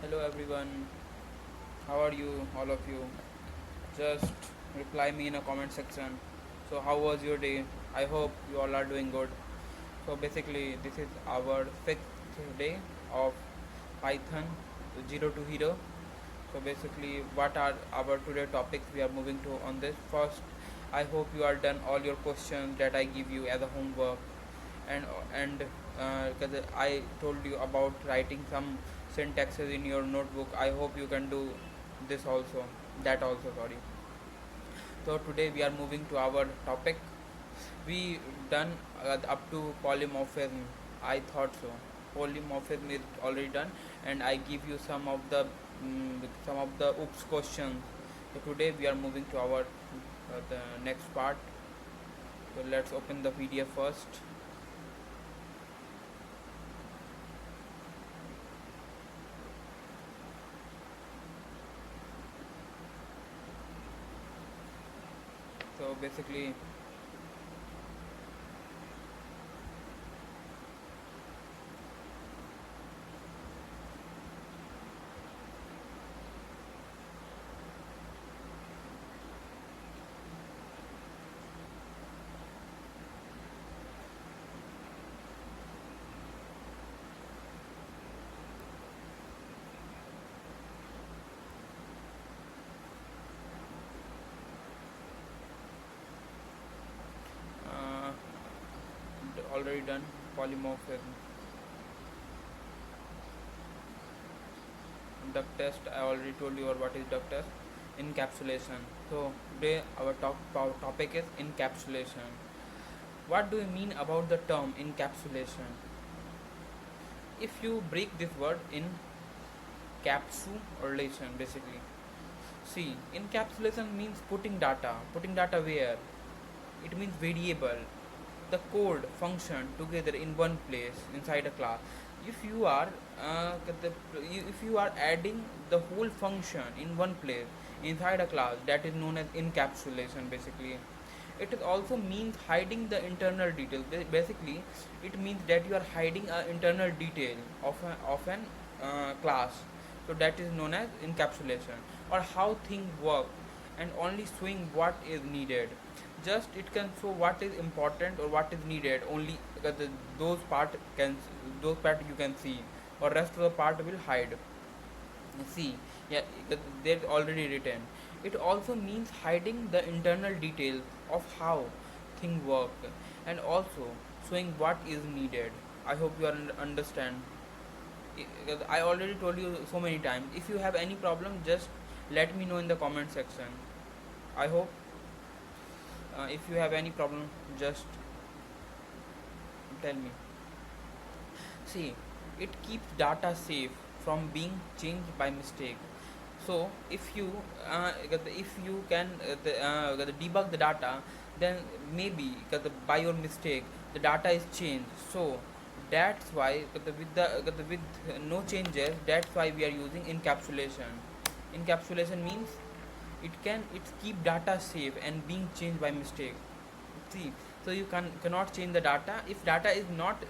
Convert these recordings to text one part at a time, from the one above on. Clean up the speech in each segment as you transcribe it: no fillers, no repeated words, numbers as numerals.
Hello everyone, how are you, all of you? Just reply me in a comment section. So, how was your day? I hope you all are doing good. So, basically, this is our sixth day of Python 0 to Hero. So, basically, what are our today topics we are moving to on this? First, I hope you are done all your questions that I give you as a homework and because I told you about writing some syntaxes in your notebook. I hope you can do this also, that also, sorry. So today we are moving to our topic. We done up to polymorphism. I thought so. Polymorphism is already done, and I give you some of the oops questions. So today we are moving to our the next part. So let's open the PDF first. So basically, uh, already done polymorphism. Duck test, I already told you what is duck test. Encapsulation. So today our topic is encapsulation. What do you mean about the term encapsulation? If you break this word in capsulation, basically, see, encapsulation means putting data where. It means variable, the code function together in one place inside a class. If you are if you are adding the whole function in one place inside a class, that is known as encapsulation. Basically, it also means hiding the internal details. Basically, it means that you are hiding an internal detail of an class. So that is known as encapsulation, or how things work, and only showing what is needed. Just it can show what is important or what is needed only, because those part you can see, or rest of the part will hide. See, yeah, they're already written. It also means hiding the internal details of how things work, and also showing what is needed. I hope you understand. I already told you so many times. If you have any problem, just let me know in the comment section. I hope if you have any problem, just tell me. See, it keeps data safe from being changed by mistake. So if you can debug the data, then maybe by your mistake the data is changed. So that's why with no changes, that's why we are using encapsulation. Encapsulation means it keep data safe and being changed by mistake. See, so you cannot change the data. If data is not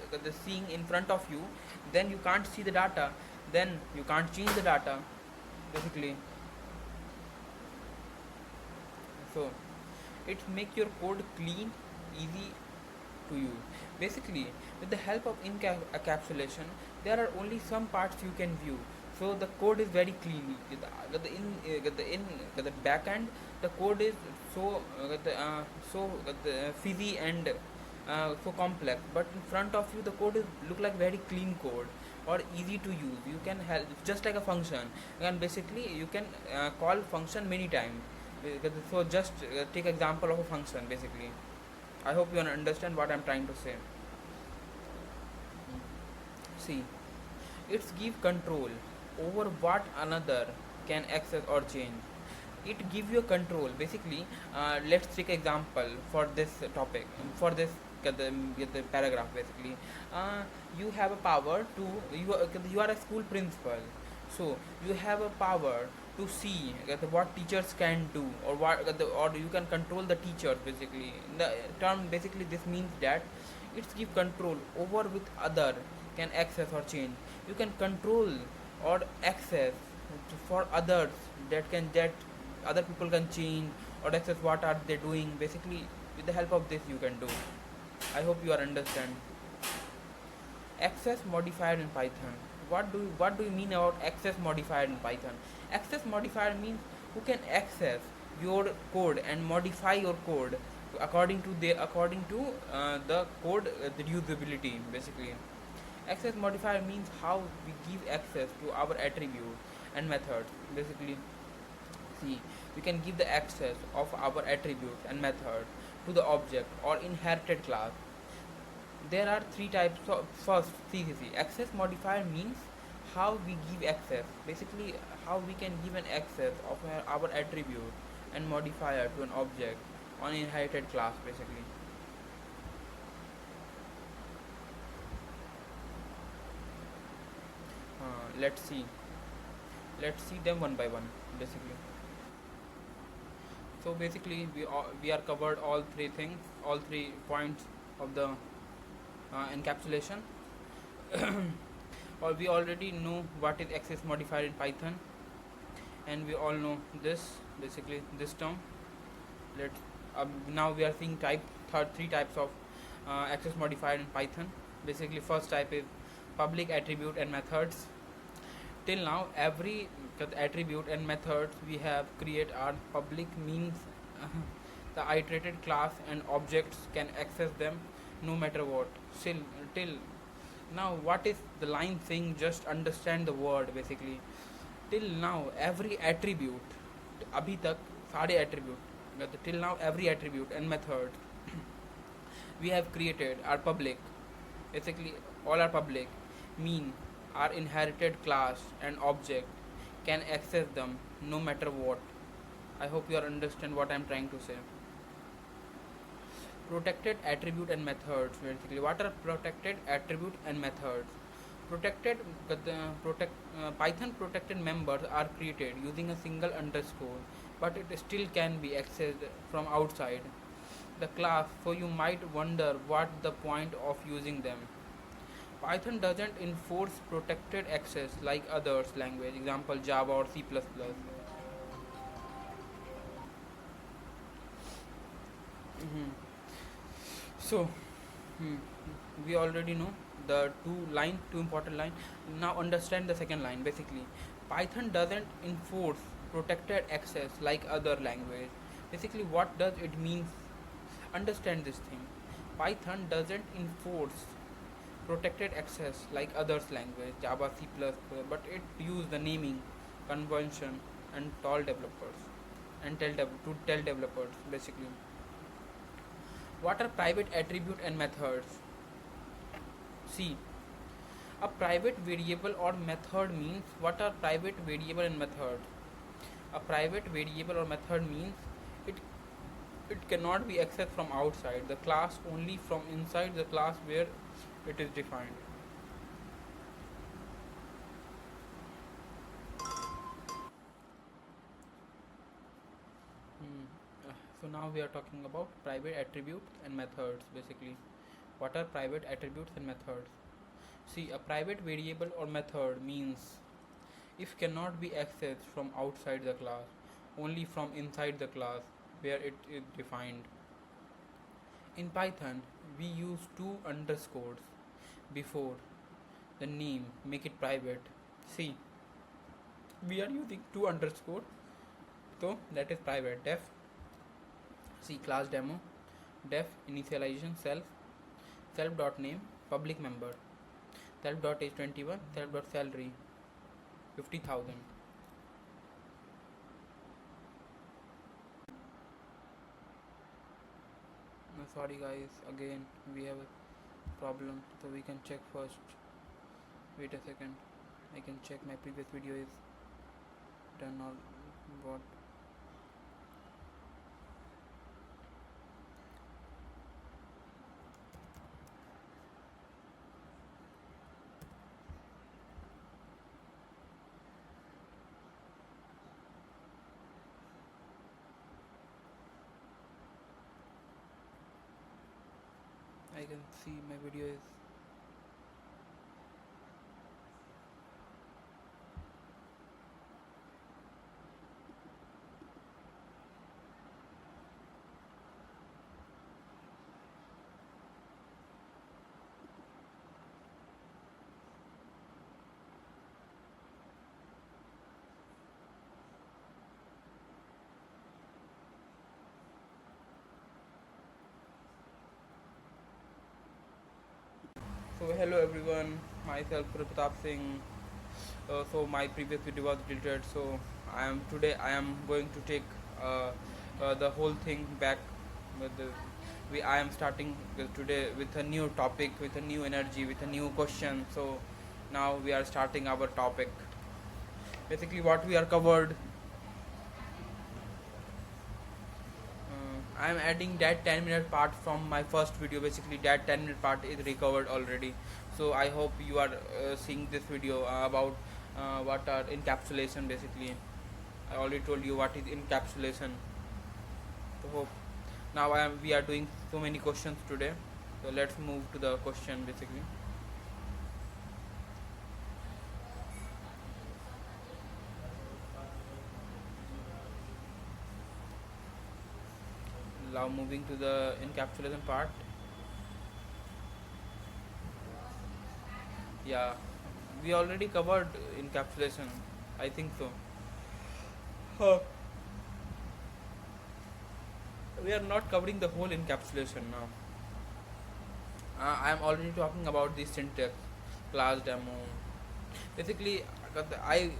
seeing in front of you, then you can't see the data, then you can't change the data, basically. So it make your code clean, easy to use. Basically, with the help of encapsulation, there are only some parts you can view. So the code is very clean. The back end, the code is so fuzzy and so complex. But in front of you, the code is look like very clean code or easy to use. You can help just like a function, and basically you can call function many times. So just take example of a function, basically. I hope you understand what I'm trying to say. See, it's give control over what another can access or change. It give you a control. Basically, let's take example for this topic, for this the paragraph. Basically, you have a power to you are a school principal, so you have a power to see what teachers can do, or or you can control the teachers. Basically, the term basically this means that it's give control over with other can access or change. You can control or access for others, that other people can change or access what are they doing. Basically, with the help of this you can do. I hope you are understand. Access modifier in Python. What do you mean about access modifier in Python? Access modifier means who can access your code and modify your code according to the code the usability. Basically, access modifier means how we give access to our attribute and methods. Basically, see, we can give the access of our attributes and method to the object or inherited class. There are three types of first CCC. Access modifier means how we give access. Basically, how we can give an access of our attribute and modifier to an object on inherited class. Basically, let's see. Let's see them one by one. Basically, so basically we are covered all three things, all 3 points of the encapsulation. Or we already know what is access modifier in Python, and we all know this, basically this term. Let Now we are seeing three types of access modifier in Python. Basically, first type is public attribute and methods. Till now, every attribute and methods we have create are public, means the iterated class and objects can access them no matter what. Till now, what is the line saying? Just understand the word. Basically, till now every attribute, अभी तक सारे attribute, till now every attribute and method we have created are public. Basically, all are public, mean our inherited class and object can access them no matter what. I hope you understand what I am trying to say. Protected attribute and methods. Basically, what are protected attribute and methods? Protected Python protected members are created using a single underscore, but it still can be accessed from outside the class, so you might wonder what the point of using them. Python doesn't enforce protected access like others language, example Java or C++. Mhm. So, hmm, we already know the two important line. Now understand the second line. Basically, Python doesn't enforce protected access like other language. Basically, what does it mean? Understand this thing. Python doesn't enforce protected access like others language, Java, C++, but it use the naming convention and to tell developers. Basically, what are private attribute and methods? See, a private variable or method means what are private variable and method? A private variable or method means it it cannot be accessed from outside the class, only from inside the class where it is defined. Hmm. So now we are talking about private attributes and methods. Basically, what are private attributes and methods? See, a private variable or method means if cannot be accessed from outside the class, only from inside the class where it is defined. In Python, we use two underscores before the name, make it private. See, we are using two underscore, so that is private. Def, see class demo, def initialization self dot name public member, self dot age 21, self dot salary 50,000. Sorry guys, again we have a problem, so we can check first. Wait a second, I can check my previous video is done or what. I can see my video is Hello everyone, myself Pratap Singh. So my previous video was deleted, so I am going to take the whole thing back. With the, I am starting today with a new topic, with a new energy, with a new question. So now we are starting our topic. Basically, what we are covered. I am adding that 10-minute part from my first video. Basically, that 10-minute part is recovered already. So I hope you are seeing this video about what are encapsulation. Basically, I already told you what is encapsulation. So hope now we are doing so many questions today. So let's move to the question basically. Now moving to the encapsulation part. Yeah, we already covered encapsulation. I think so. Huh. We are not covering the whole encapsulation now. I am already talking about the syntax, class demo. Basically, I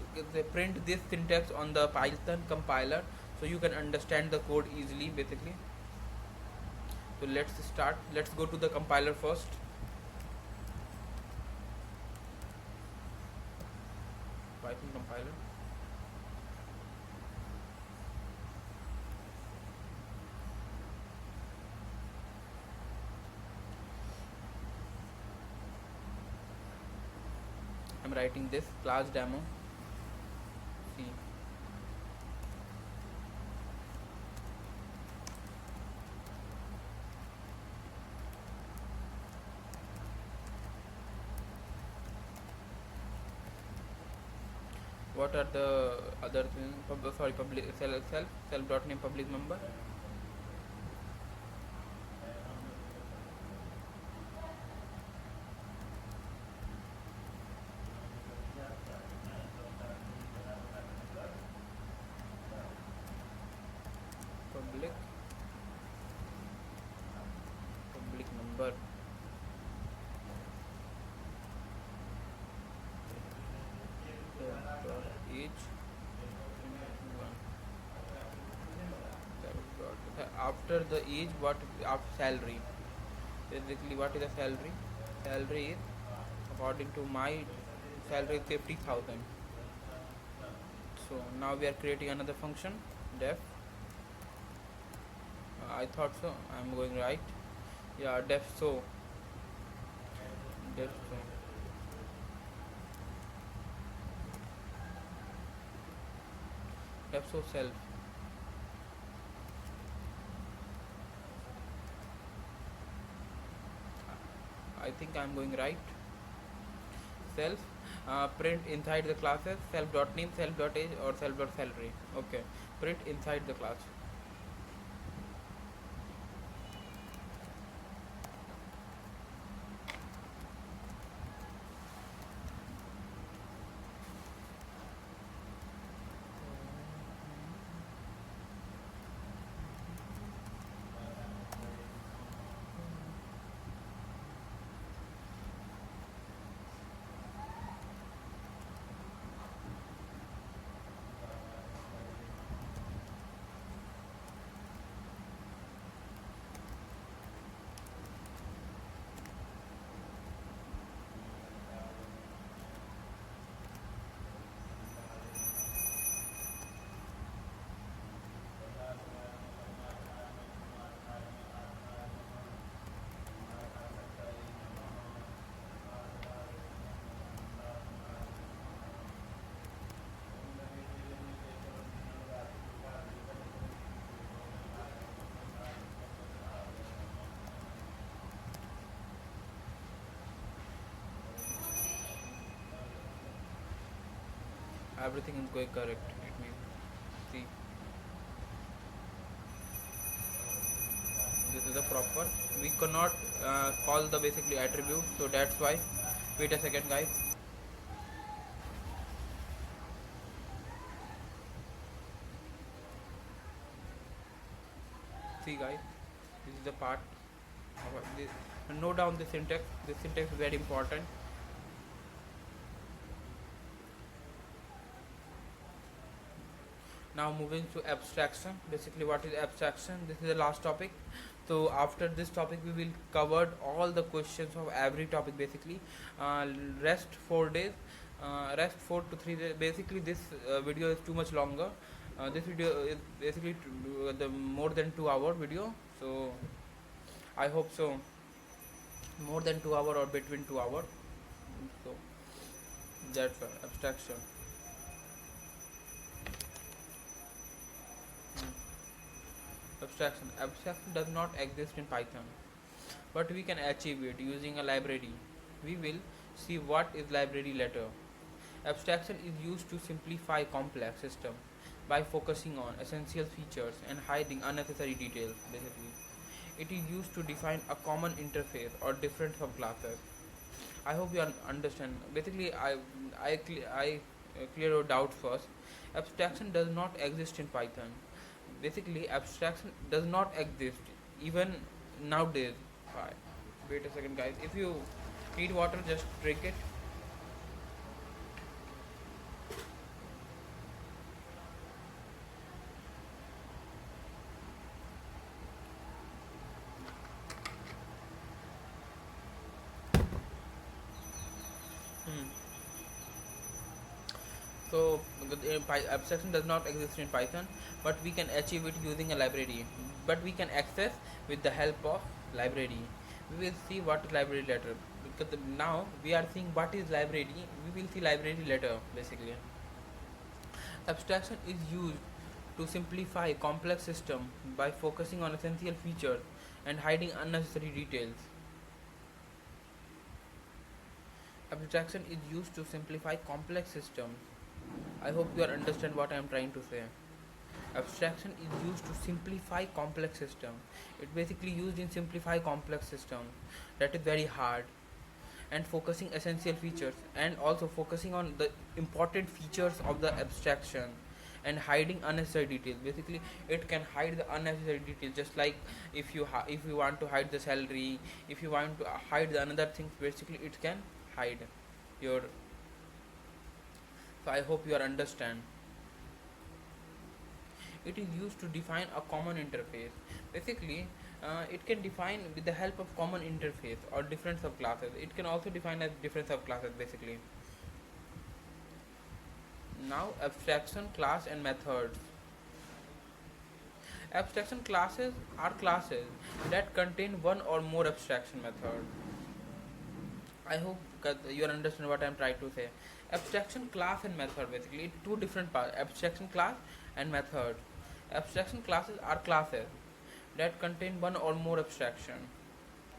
print this syntax on the Python compiler so you can understand the code easily. Basically, so let's start. Let's go to the compiler first. Python compiler. I'm writing this class demo. See. What are the other things? Sorry, public self dot name public member. Public member. Age. After the age, what after salary? Basically, what is the salary? Salary is, according to my salary, is 50,000. So now we are creating another function, def. I thought so. I'm going right. Yeah, def so. Def so. Def so self. I think I'm going right. Self print inside the classes self dot name, self dot age, or self dot salary. Okay, print inside the class. Everything is going correct. It means, see, this is the proper. We cannot call the basically attribute, so that's why. Wait a second, guys. See, guys, this is the part. This Note down the syntax. The syntax is very important. Now moving to abstraction. Basically, what is abstraction? This is the last topic. So after this topic, we will cover all the questions of every topic. Basically, uh, rest 4 days, rest 4 to 3 days. Basically, this video is too much longer. This video is basically the more than 2 hour video. So I hope so. More than 2 hour or between 2 hour. So that's abstraction. Abstraction. Abstraction does not exist in Python, but we can achieve it using a library. We will see what is library later. Abstraction is used to simplify complex systems by focusing on essential features and hiding unnecessary details. Basically, it is used to define a common interface or different subclasses. I hope you understand. Basically, I clear your doubt first. Abstraction does not exist in Python. Basically, abstraction does not exist even nowadays. Hi. Wait a second, guys. If you need water, just drink it. Hmm. So abstraction does not exist in Python, but we can achieve it using a library. But we can access with the help of library. We will see what is library later. Because now we are seeing what is library. We will see library later. Basically, abstraction is used to simplify complex system by focusing on essential features and hiding unnecessary details. Abstraction is used to simplify complex systems. I hope you understand what I am trying to say. Abstraction is used to simplify complex system. It basically used in simplify complex system that is very hard, and focusing essential features and also focusing on the important features of the abstraction and hiding unnecessary details. Basically, it can hide the unnecessary details. Just like if you want to hide the salary, if you want to hide the another things, basically it can hide your. So I hope you are understand. It is used to define a common interface. Basically, it can define with the help of common interface or different subclasses. It can also define as different subclasses. Basically, now abstraction, class, and methods. Abstraction classes are classes that contain one or more abstraction method. I hope that you understand what I am trying to say. Abstraction class and method, basically two different parts: abstraction class and method. Abstraction classes are classes that contain one or more abstraction.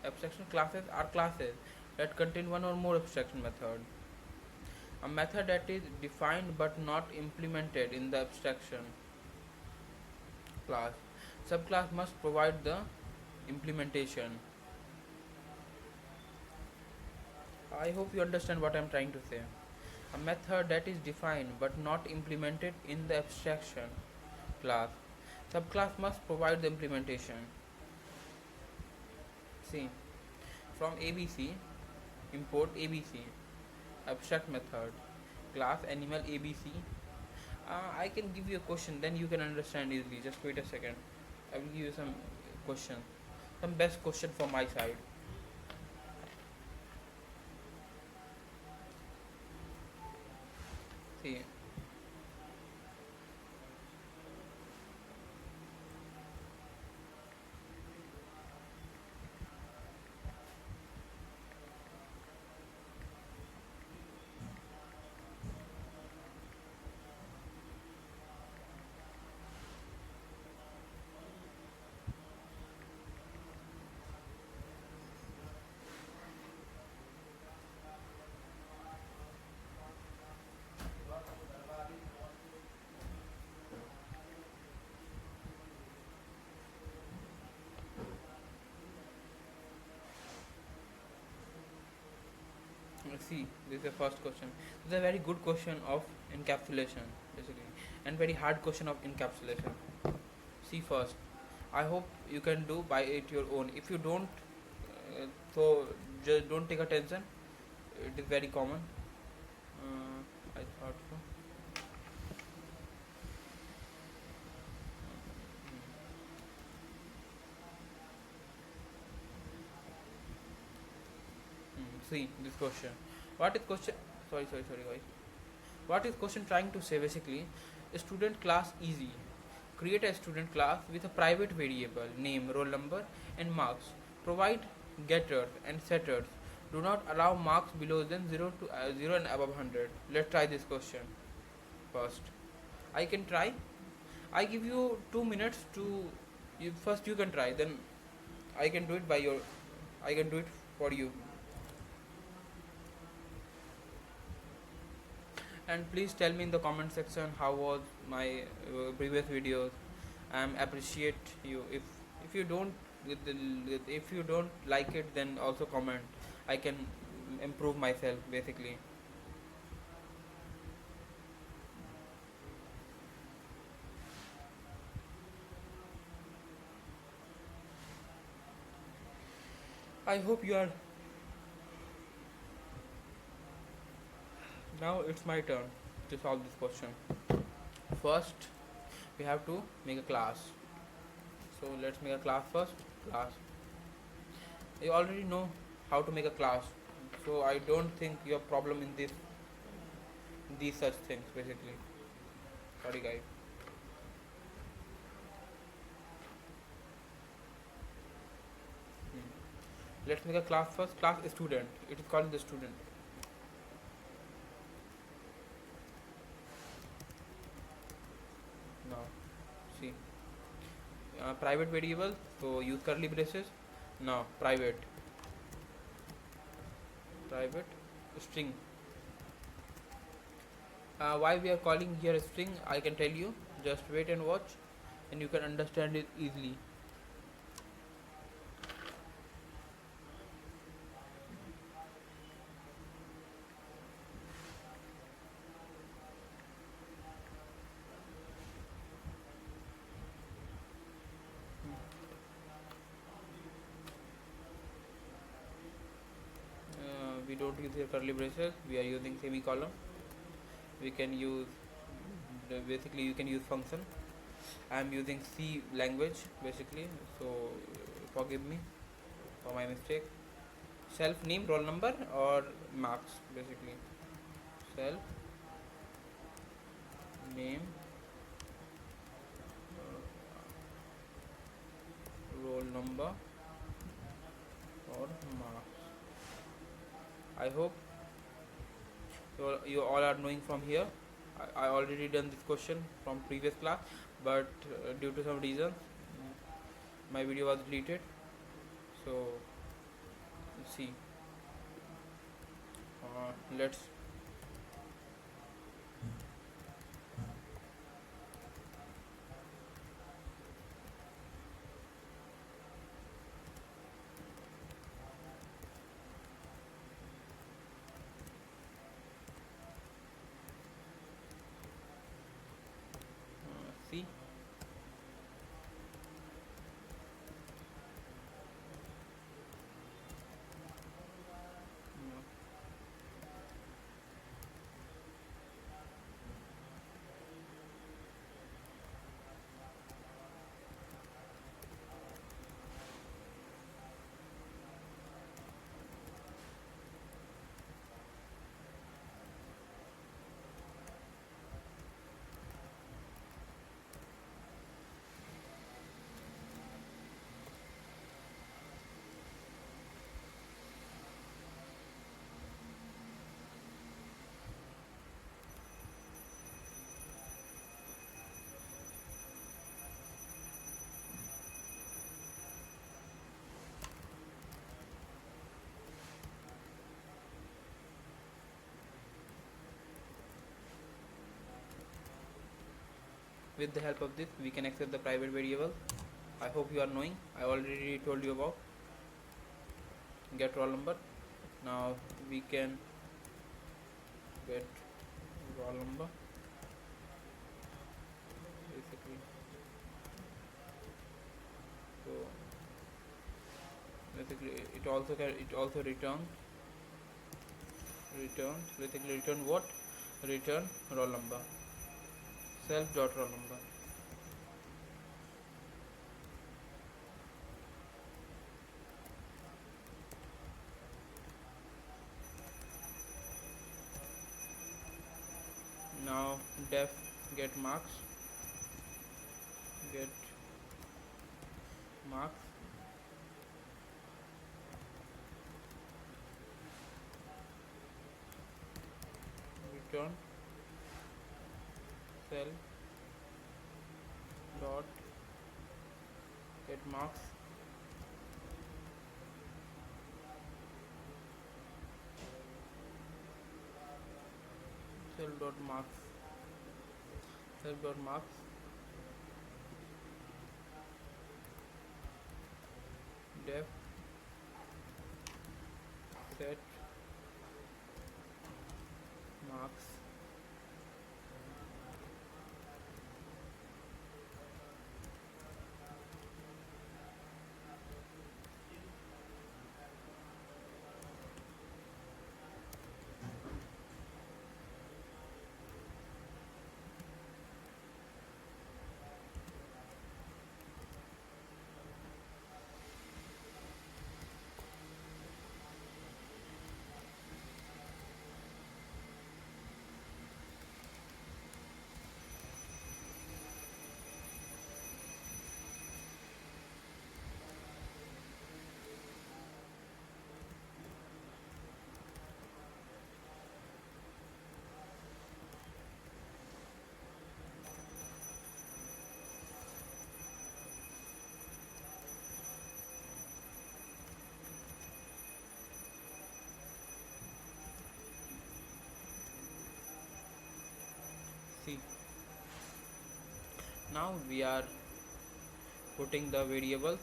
Abstraction classes are classes that contain one or more abstraction method. A method that is defined but not implemented in the abstraction class. Subclass must provide the implementation. I hope you understand what I am trying to say. A method that is defined but not implemented in the abstraction class. Subclass must provide the implementation. See, from ABC, import ABC, abstract method, class animal ABC. I can give you a question, then you can understand easily. Just wait a second. I will give you some question, some best question from my side. See, see, this is the first question. This is a very good question of encapsulation, basically, and very hard question of encapsulation. See first. I hope you can do by it your own. If you don't So just don't take attention. It is very common. I thought so. See this question. What is question? Sorry, guys. What is question trying to say? Basically, student class easy. Create a student class with a private variable name, roll number, and marks. Provide getters and setters. Do not allow marks below than 0 and above 100. Let's try this question first. I can try. I give you 2 minutes to. First you can try. Then I can do it by your. I can do it for you. And please tell me in the comment section how was my previous videos. Appreciate you. If you don't if you don't like it, then also comment. I can improve myself basically. I hope you are. Now it's my turn to solve this question. First we have to make a class. So let's make a class first. Class. You already know how to make a class, so I don't think you have problem in these such things basically. Sorry guys. Let's make a class first. Class student. It is called the student. Now see, private variable, so use curly braces. Now private string. Why we are calling here a string, I can tell you. Just wait and watch, and you can understand it easily. We don't use here curly braces, we are using semicolon. We can use basically you can use function. I am using C language basically, so forgive me for my mistake. Self name, roll number, or marks basically. Self name, roll number, or marks. I hope you all are knowing from here. I already done this question from previous class, but due to some reasons my video was deleted. So see, let's see. With the help of this we can access the private variable. I hope you are knowing. I already told you about get roll number. Now we can get roll number basically. So basically it it also returns basically return what? Return roll number. Self dot roll number. Now def get marks, get marks, return cell dot get marks, cell dot marks, cell dot marks, def set marks, see. Now we are putting the variables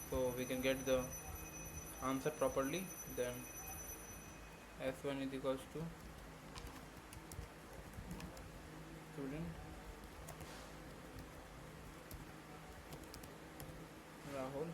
so we can get the answer properly. Then s1 is equals to student Rahul,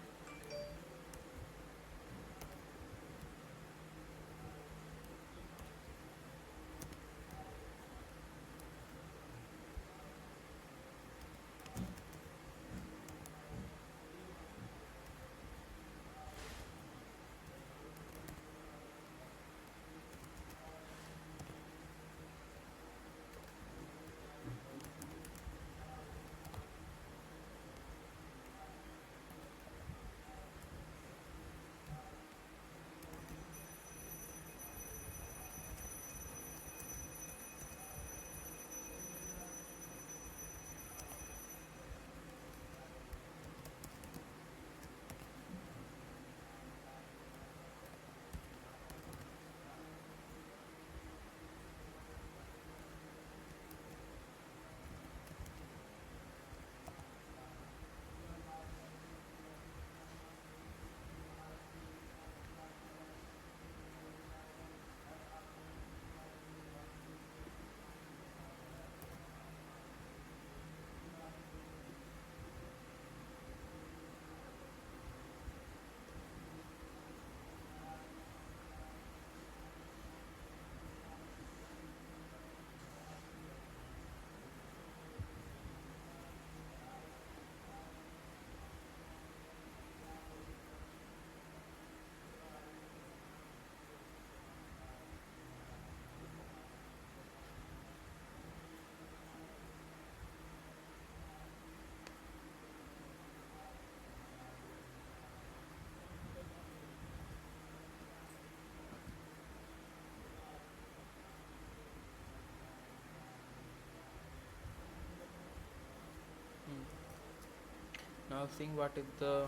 now seeing what is the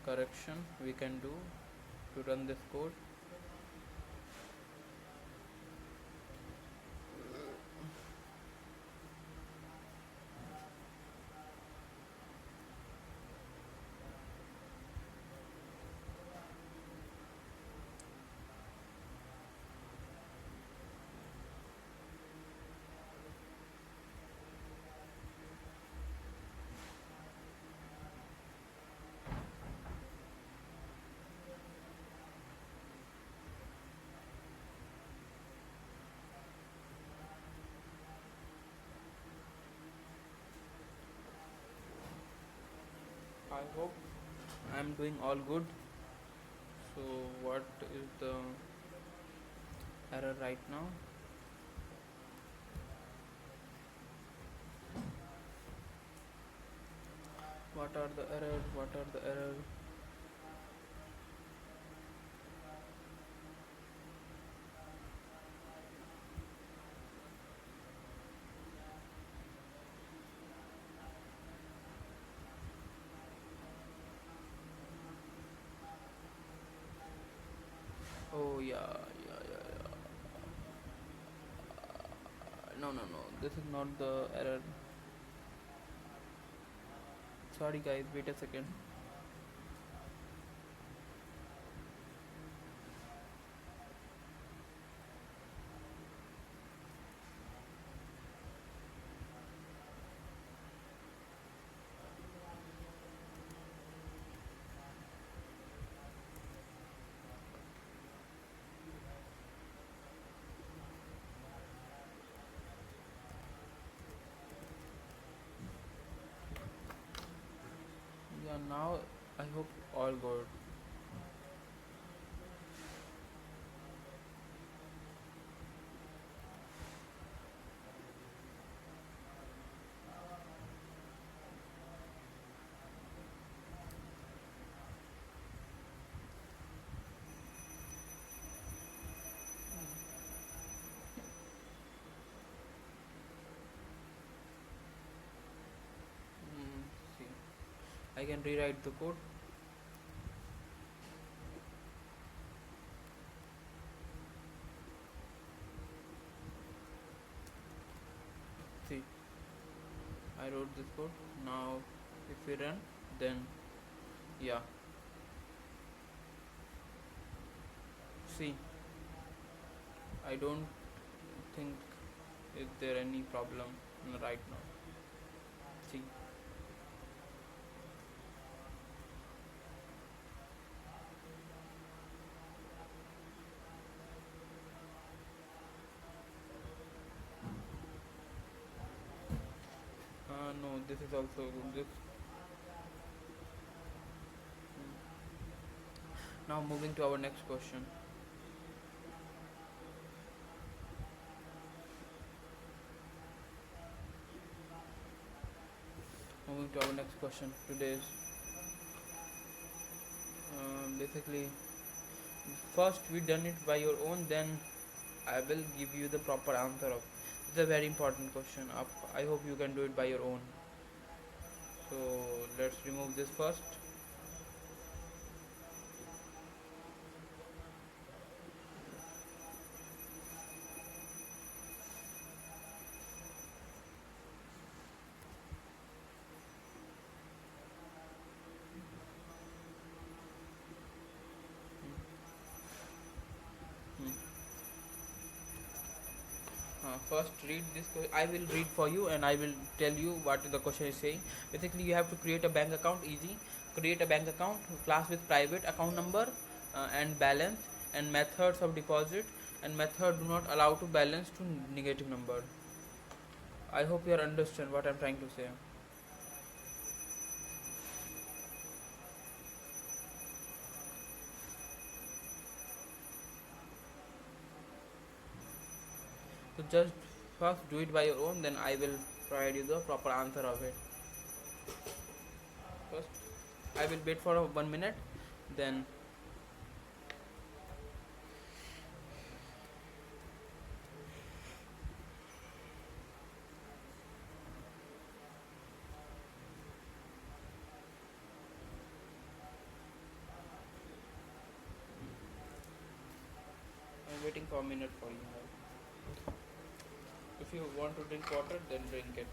correction we can do to run this code. I hope I'm doing all good. So, what is the error right now? What are the errors? What are the errors? Oh, yeah, yeah, yeah, yeah. No, no, no. This is not the error. Sorry, guys. Wait a second. Yeah, now I hope all good. See, I can rewrite the code. See, I wrote this code. Now, if we run, then yeah. See, I don't think is there any problem right now. See, no, this is also this. Now moving to our next question. Moving to our next question. Today's basically first we done it by your own, then I will give you the proper answer of. It's a very important question. I hope you can do it by your own. So let's remove this first. Hmm. First read this. I will read for you and I will tell you what the question is saying. Basically, you have to create a bank account. Easy. Create a bank account. Class with private account number and balance and methods of deposit and method do not allow to balance to negative number. I hope you understand what I'm trying to say. So just first do it by your own, then I will provide you the proper answer of it. First, I will wait for 1 minute, then I'm waiting for a minute for you. If you want to drink water, then drink it.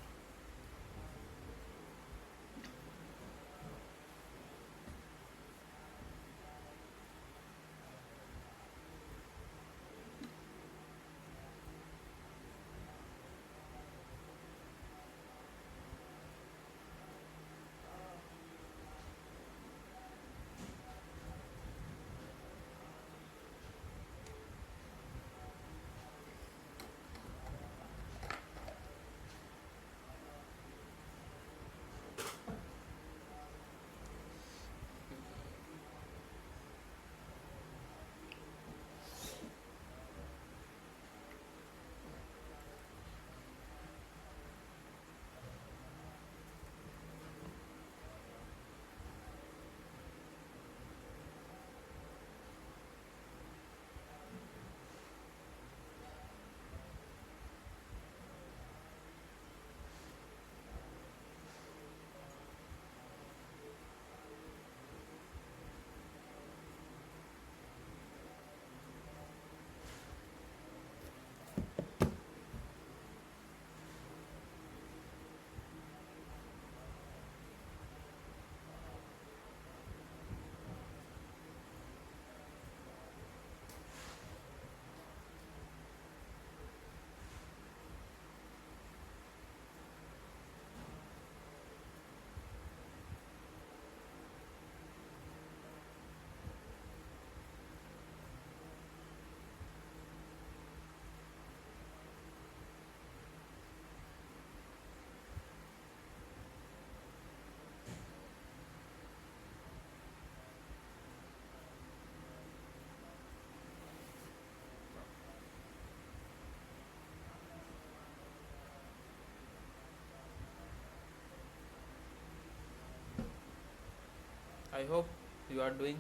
I hope you are doing,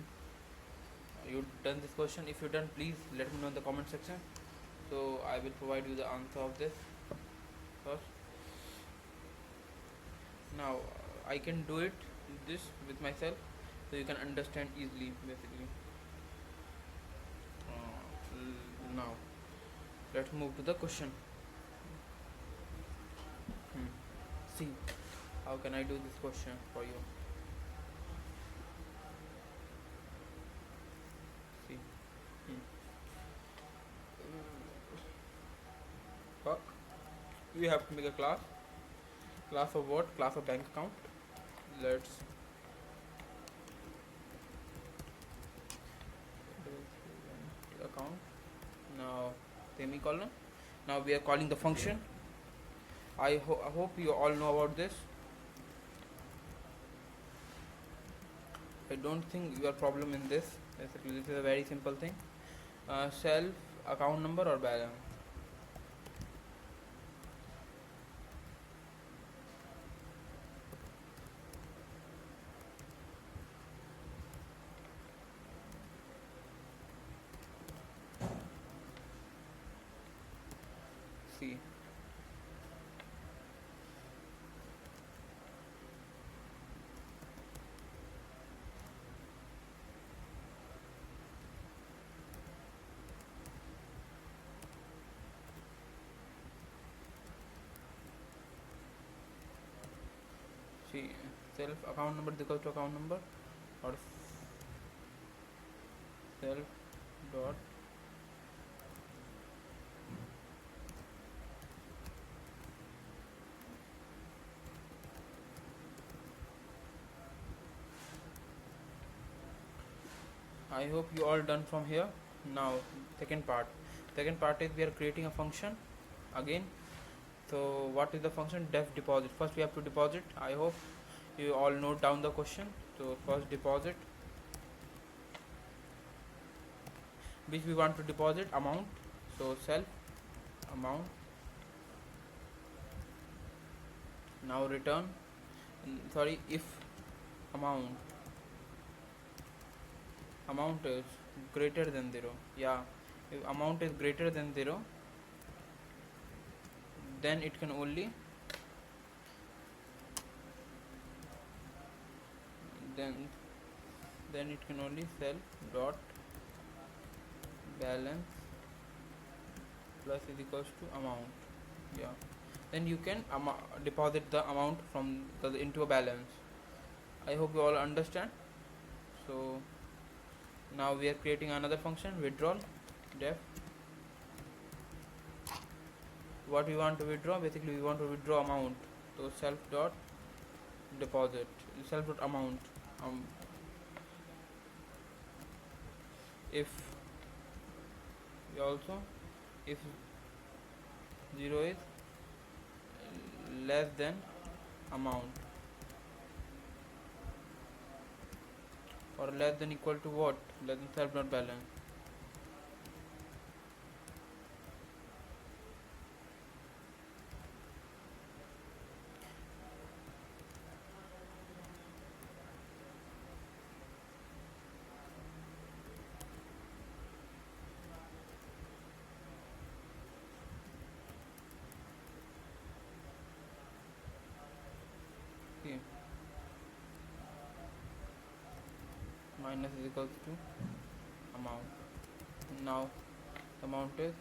you done this question. If you done, please let me know in the comment section, so I will provide you the answer of this first. Now I can do it this with myself, so you can understand easily basically. Now let's move to the question. See, how can I do this question for you? See, Fuck. We have to make a class. Class of what? Class of bank account. Let's account. Now semicolon. Now we are calling the function. I hope you all know about this. I don't think you have problem in this. Basically, this is a very simple thing. Self, account number or balance. See. See, self account number is equal to account number, or self dot I hope you all done from here. Now second part. Second part is we are creating a function again. So what is the function? Def deposit. First we have to deposit. I hope you all note down the question. So first deposit, which we want to deposit amount. So self amount. Now return. Sorry, if amount is greater than 0. Yeah, if amount is greater than 0, then it can only then it can only self dot balance plus is equals to amount. Yeah, then you can deposit the amount from into a balance. I hope you all understand. So now we are creating another function, withdrawal. Def what we want to withdraw. Basically we want to withdraw amount, so self dot deposit, self dot amount. If also if 0 is less than amount, or less than equal to what? Less than self dot balance. Okay. Minus is equals to amount. Now the amount is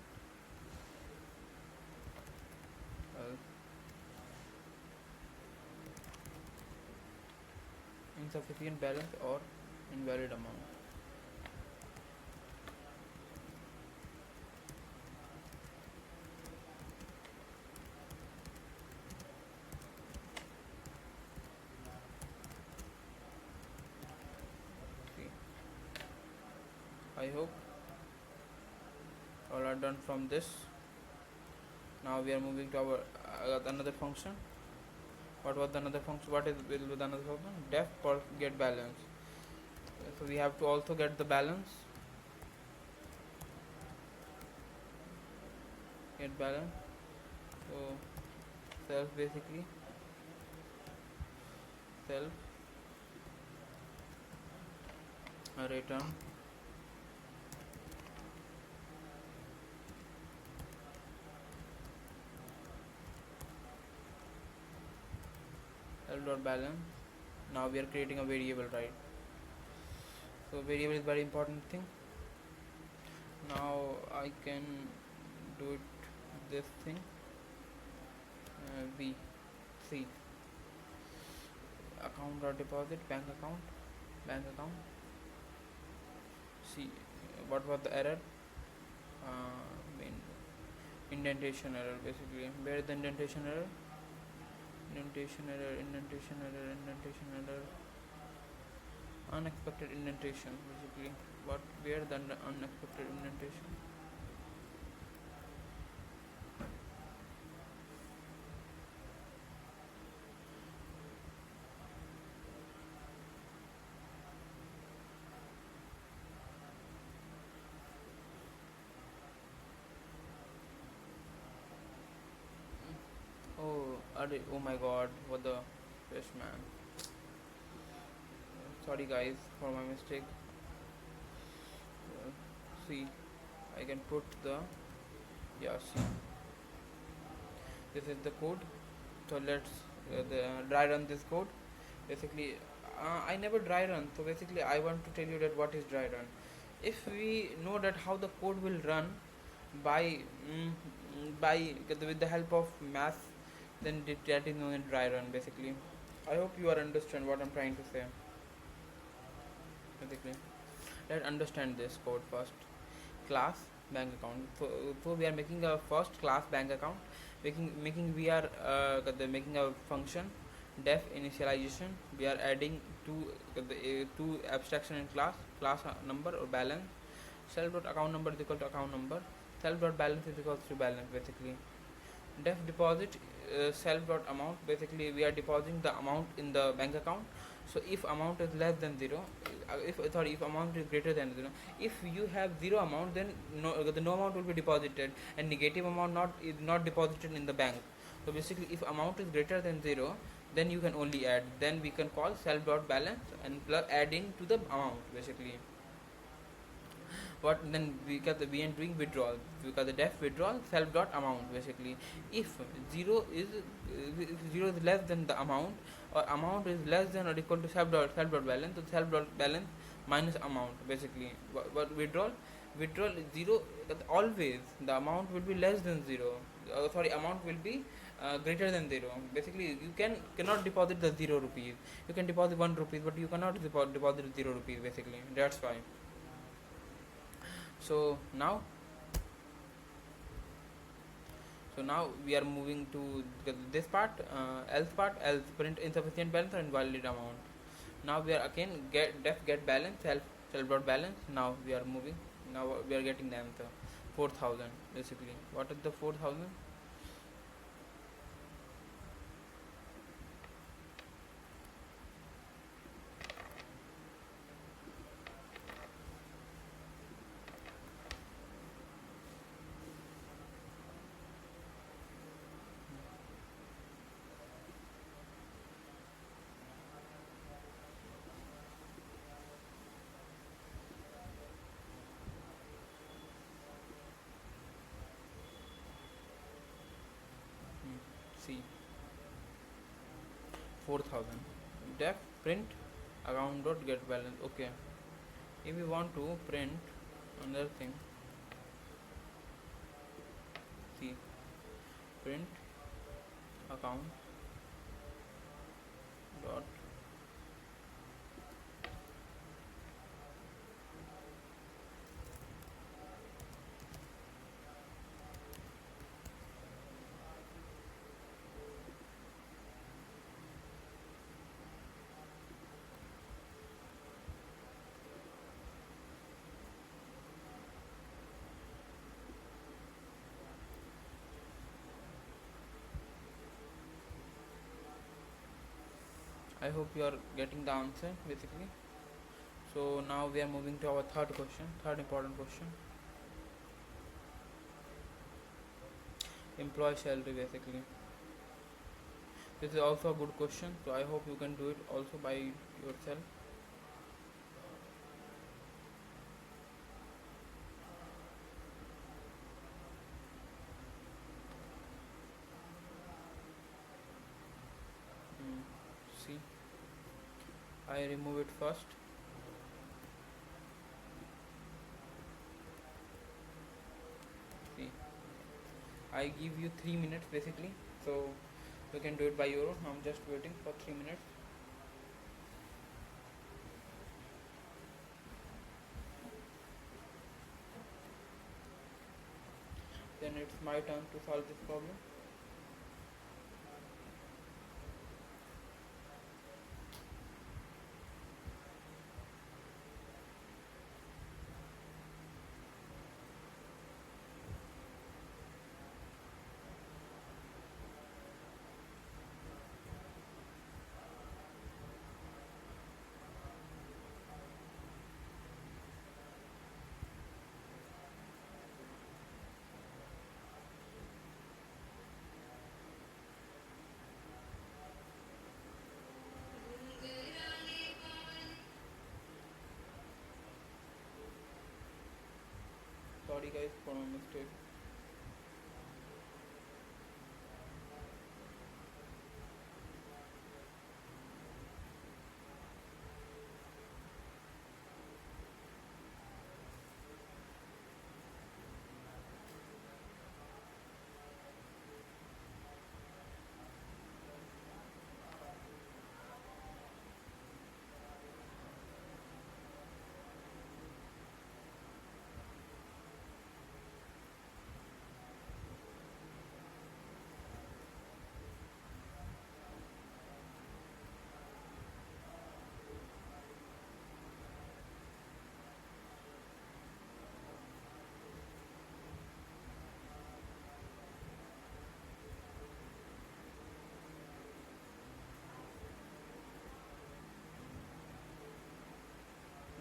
insufficient balance or invalid amount. I hope all are done from this. Now we are moving to our another function. What was the another function? What is will be the another function? Def for get balance. So we have to also get the balance. Get balance. So self basically self return L dot balance. Now we are creating a variable, right? So variable is very important thing. Now I can do it this thing, B C account or deposit, bank account. See, what was the error? Main indentation error, basically. Where is the indentation error? Indentation error. Unexpected indentation, basically. What? Where the unexpected indentation? Oh my god, what the fish, man. Sorry guys for my mistake. See, I can put the, yeah, see, this is the code. So let's dry run this code. Basically, I never dry run, so basically I want to tell you that what is dry run. If we know that how the code will run by with the help of math, then that is known as dry run, basically. I hope you are understand what I'm trying to say. Basically, let's understand this code first. Class bank account. So we are making a first class bank account. Making we are making a function def initialization. We are adding two abstraction in class number or balance. Self dot account number is equal to account number. Self dot balance is equal to balance, basically. Def deposit self dot amount, basically we are depositing the amount in the bank account. So if amount is less than 0, if amount is greater than 0, if you have 0 amount, then no amount will be deposited, and negative amount is not deposited in the bank. So basically if amount is greater than 0, then you can only add, then we can call self dot balance and plus adding to the amount, basically. What then, because we are doing withdrawal, because the def withdrawal self dot amount, basically. If 0 is less than the amount, or amount is less than or equal to self dot balance, so self dot balance minus amount, basically. But withdrawal is 0, always the amount will be less than 0, amount will be greater than 0. Basically you cannot deposit the 0 rupees. You can deposit 1 rupees, but you cannot deposit 0 rupees, basically. That's why. So now we are moving to this part, else print insufficient balance or invalid amount. Now we are again get balance, self dot balance. Now we are moving, now we are getting the answer 4,000, basically. What is the 4,000? See, 4,000. Def print account dot get balance. Okay, if we want to print another thing, see, print account dot I hope you are getting the answer, basically. So now we are moving to our third important question. Employee salary, basically. This is also a good question, so I hope you can do it also by yourself. I remove it first. See, I give you 3 minutes basically, so you can do it by your own. I'm just waiting for 3 minutes. Then it's my turn to solve this problem. Sorry guys for my mistake.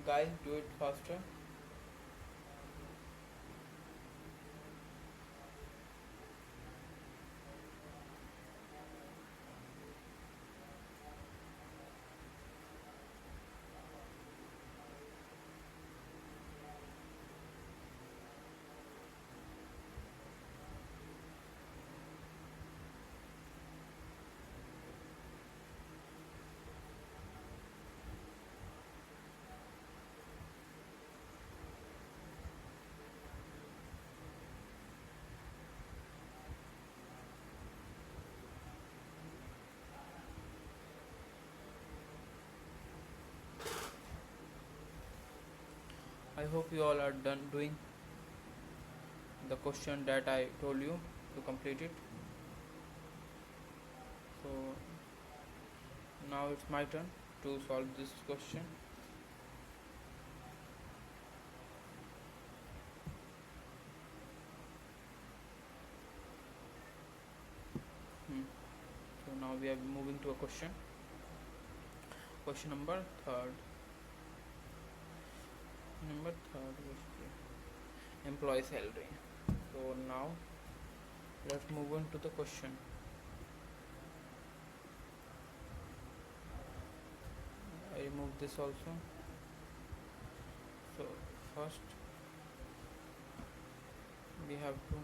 Guys, do it faster. I hope you all are done doing the question that I told you to complete it. So now it's my turn to solve this question. So now we are moving to a question. Question number third. Number third is employee salary. So now let's move on to the question. I remove this also. So first we have to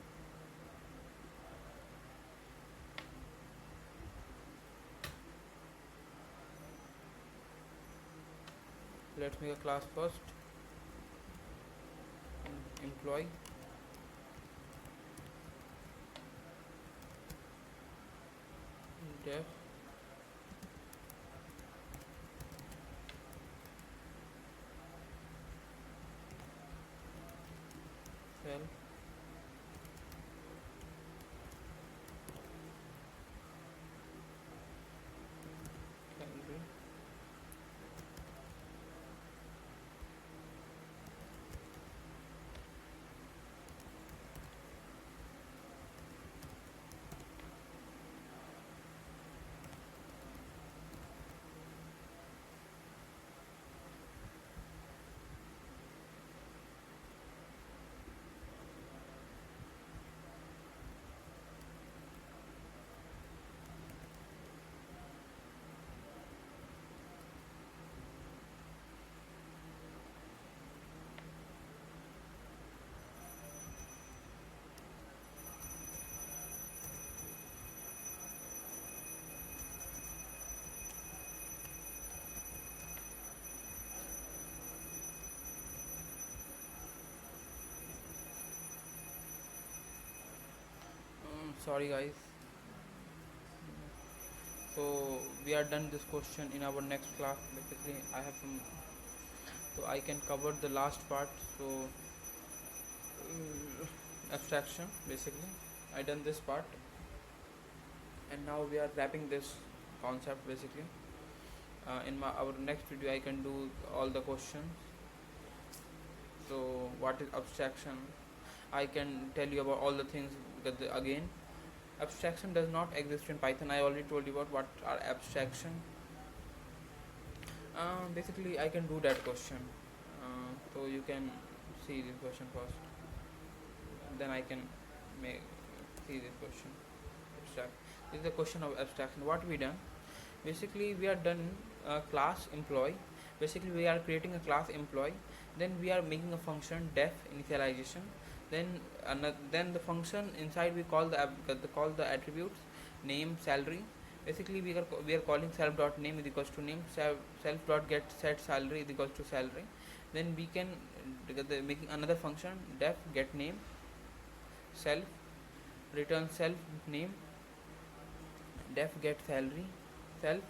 let's make a class first. Employee def cell salary Sorry guys. So we are done this question. In our next class basically I have some, so I can cover the last part. So abstraction basically I done this part, and now we are wrapping this concept basically. In our next video I can do all the questions. So what is abstraction, I can tell you about all the things, because again abstraction does not exist in Python. I already told you about what are abstraction. Basically I can do that question. So you can see this question first, then I can make see this question. Abstract, this is the question of abstraction. What we done, basically we are done class employee. Basically we are creating a class employee, then we are making a function def initialization, then then the function inside we call the attributes name salary. Basically we are calling self dot name is equals to name, self dot get set salary is equals to salary. Then we can making another function def get name self, return self name, def get salary self,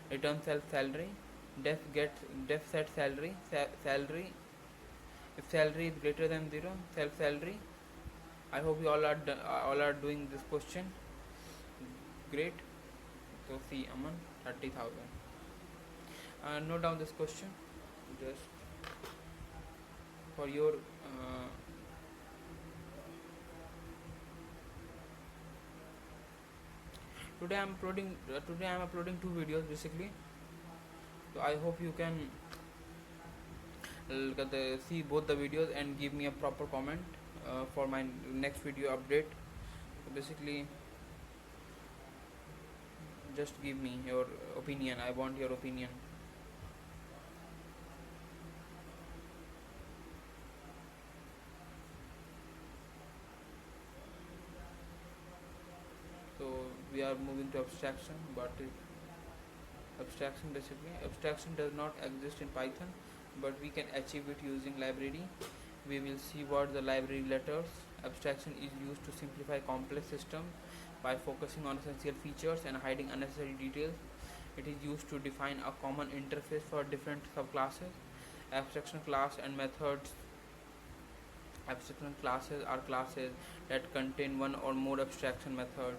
return self salary, def set salary salary. If salary is greater than 0, self salary. I hope you all are doing this question. Great. So see Aman 30,000. Note down this question just for your today I am uploading 2 videos basically. So I hope you can see both the videos and give me a proper comment for my next video update. So basically just give me your opinion, I want your opinion. So we are moving to abstraction. But abstraction, basically abstraction does not exist in Python, but we can achieve it using library. We will see what the library letters. Abstraction is used to simplify complex systems by focusing on essential features and hiding unnecessary details. It is used to define a common interface for different subclasses. Abstraction class and methods. Abstraction classes are classes that contain one or more abstraction methods.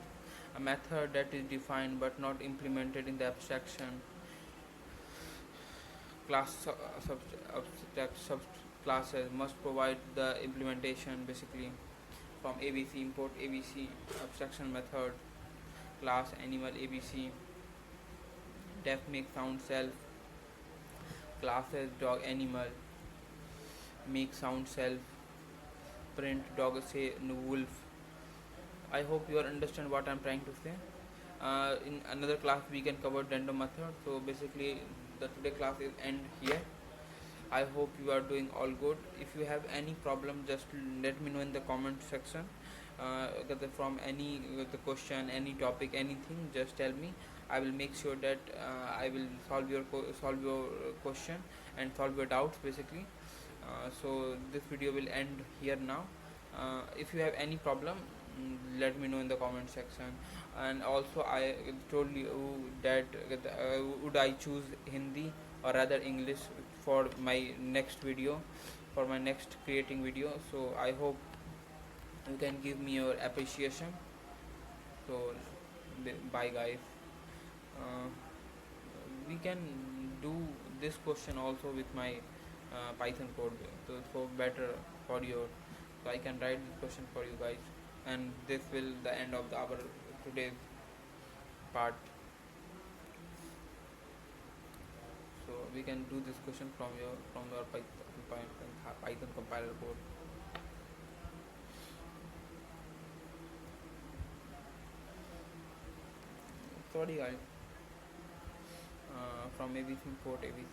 A method that is defined but not implemented in the abstraction class subclasses must provide the implementation. Basically from ABC import ABC abstraction method class animal ABC def make sound self classes dog animal make sound self print dog say no wolf. I hope you understand what I'm trying to say. In another class we can cover random method. So basically the today class is end here. I hope you are doing all good. If you have any problem, just let me know in the comment section. From any the question, any topic, anything, just tell me. I will make sure that I will solve your question and solve your doubts basically. So this video will end here now. If you have any problem, let me know in the comment section. And also I told you that would I choose Hindi or rather English for my next video, for my next creating video. So I hope you can give me your appreciation. So bye guys. uh, we can do this question also with my Python code, so for better for your, so I can write this question for you guys, and this will the end of our today's part. So we can do this question from your Python compiler code. Sorry guys. From ABC import ABC.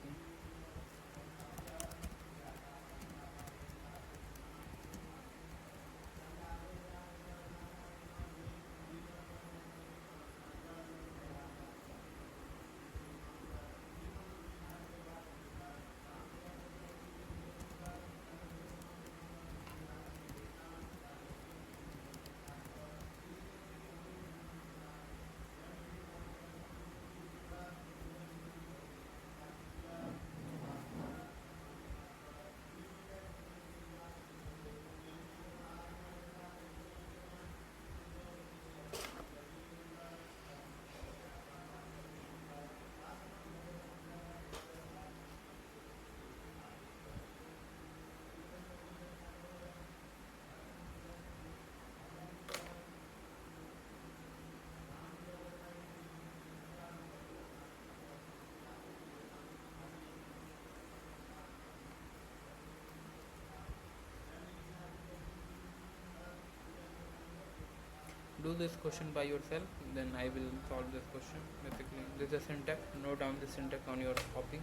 do this question by yourself, then I will solve this question. Basically, this is a syntax. Note down the syntax on your copy.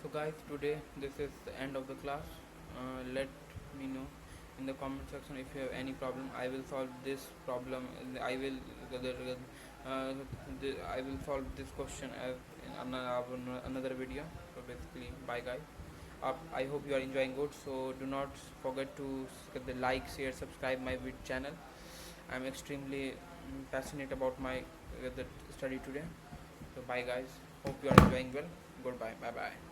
So guys, today this is the end of the class. Let me know in the comment section if you have any problem. I will solve this problem. I will uh, I will solve this question as in another video. So basically, bye guys. I hope you are enjoying good. So do not forget to like, share, subscribe my channel. I'm extremely passionate about my the study today. So bye guys. Hope you are enjoying well. Goodbye. Bye bye.